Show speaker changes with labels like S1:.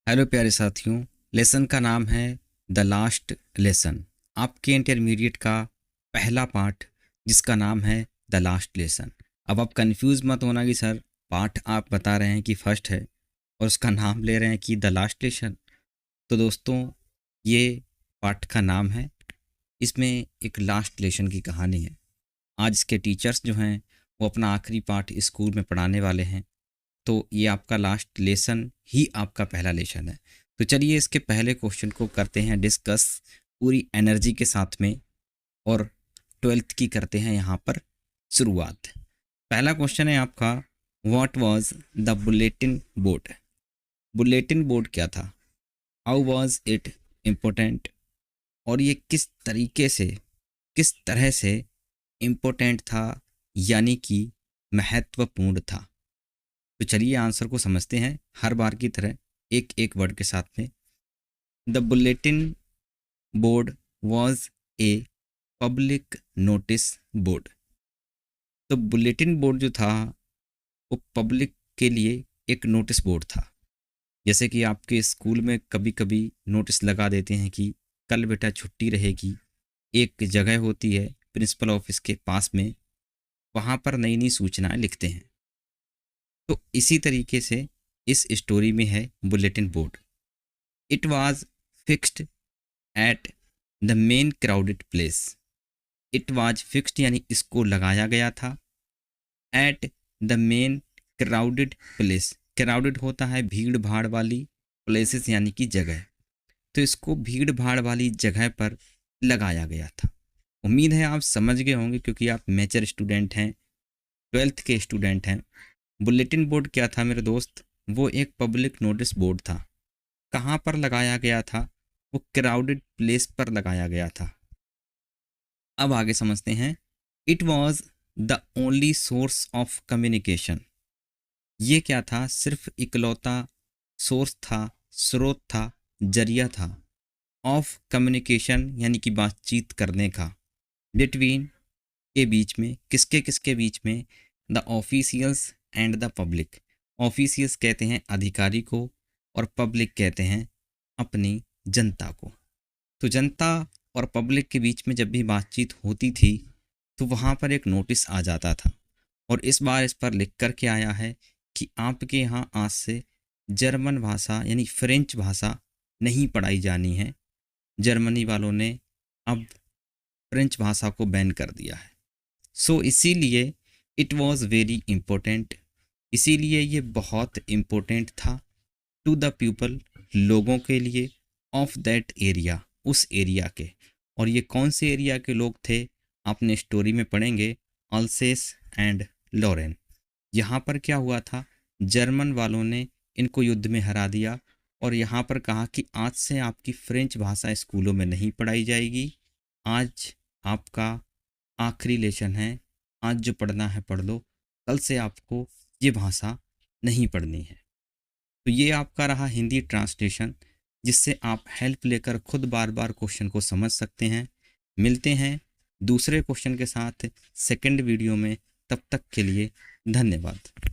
S1: Hello प्यारे साथियों। Lesson का नाम है द लास्ट लेसन। आपके इंटरमीडिएट का पहला पार्ट जिसका नाम है द लास्ट लेसन। अब आप कंफ्यूज मत होना कि सर पार्ट आप बता रहे हैं कि फर्स्ट है और उसका नाम ले रहे हैं कि द लास्ट लेसन। तो दोस्तों, ये पार्ट का नाम है। इसमें एक लास्ट लेसन की कहानी है। आज इसके टीचर्स जो हैं वो अपना आखिरी पार्ट स्कूल में पढ़ाने वाले हैं, तो ये आपका लास्ट लेसन ही आपका पहला लेसन है। तो चलिए इसके पहले क्वेश्चन को करते हैं डिस्कस पूरी एनर्जी के साथ में, और 12th की करते हैं यहाँ पर शुरुआत। पहला क्वेश्चन है आपका, what was the bulletin board. Bulletin board क्या था? How was it important? और ये किस तरह से इम्पोर्टेंट था, यानी कि महत्वपूर्ण था। तो चलिए आंसर को समझते हैं हर बार की तरह एक एक वर्ड के साथ में। The bulletin board was a public notice board. तो बुलेटिन बोर्ड जो था वो पब्लिक के लिए एक नोटिस बोर्ड था। जैसे कि आपके स्कूल में कभी कभी नोटिस लगा देते हैं कि कल बेटा छुट्टी रहेगी। एक जगह होती है प्रिंसिपल ऑफिस के पास में, वहाँ पर नई नई सूचनाएं लिखते हैं। तो इसी तरीके से इस स्टोरी में है bulletin board. It was fixed at the main crowded place. It was fixed यानी इसको लगाया गया था। At the main crowded place, crowded होता है भीड़ भाड़ वाली, प्लेसेस यानी कि जगह। तो इसको भीड़ भाड़ वाली जगह पर लगाया गया था। उम्मीद है आप समझ गए होंगे क्योंकि आप मेजर स्टूडेंट हैं, 12th के स्टूडेंट हैं। बुलेटिन बोर्ड क्या था मेरे दोस्त? वो एक पब्लिक नोटिस बोर्ड था। कहाँ पर लगाया गया था? वो क्राउडेड प्लेस पर लगाया गया था। अब आगे समझते हैं। It was the only source of communication. ये क्या था? सिर्फ इकलौता सोर्स था, स्रोत था, जरिया था। ऑफ कम्युनिकेशन यानी कि बातचीत करने का। बिटवीन के बीच में, किसके किसके बीच में? The officials and the public. Officials कहते हैं अधिकारी को और पब्लिक कहते हैं अपनी जनता को। तो जनता और पब्लिक के बीच में जब भी बातचीत होती थी तो वहाँ पर एक नोटिस आ जाता था, और इस बार इस पर लिख कर के आया है कि आपके यहाँ आज से जर्मन भाषा यानी फ्रेंच भाषा नहीं पढ़ाई जानी है। जर्मनी वालों ने अब फ्रेंच भाषा को बैन कर दिया है। सो इसीलिए इट वॉज़ वेरी इम्पोर्टेंट, इसीलिए ये बहुत इम्पोर्टेंट था टू द पीपल, लोगों के लिए, ऑफ दैट एरिया, उस एरिया के। और ये कौन से एरिया के लोग थे? आपने स्टोरी में पढ़ेंगे, अल्सेस एंड लॉरेन। यहाँ पर क्या हुआ था? जर्मन वालों ने इनको युद्ध में हरा दिया और यहाँ पर कहा कि आज से आपकी फ्रेंच भाषा स्कूलों में नहीं पढ़ाई जाएगी। आज आपका आखिरी लेसन है, आज जो पढ़ना है पढ़ लो, कल से आपको ये भाषा नहीं पढ़नी है। तो ये आपका रहा हिंदी ट्रांसलेशन, जिससे आप हेल्प लेकर खुद बार बार क्वेश्चन को समझ सकते हैं। मिलते हैं दूसरे क्वेश्चन के साथ सेकंड वीडियो में, तब तक के लिए धन्यवाद।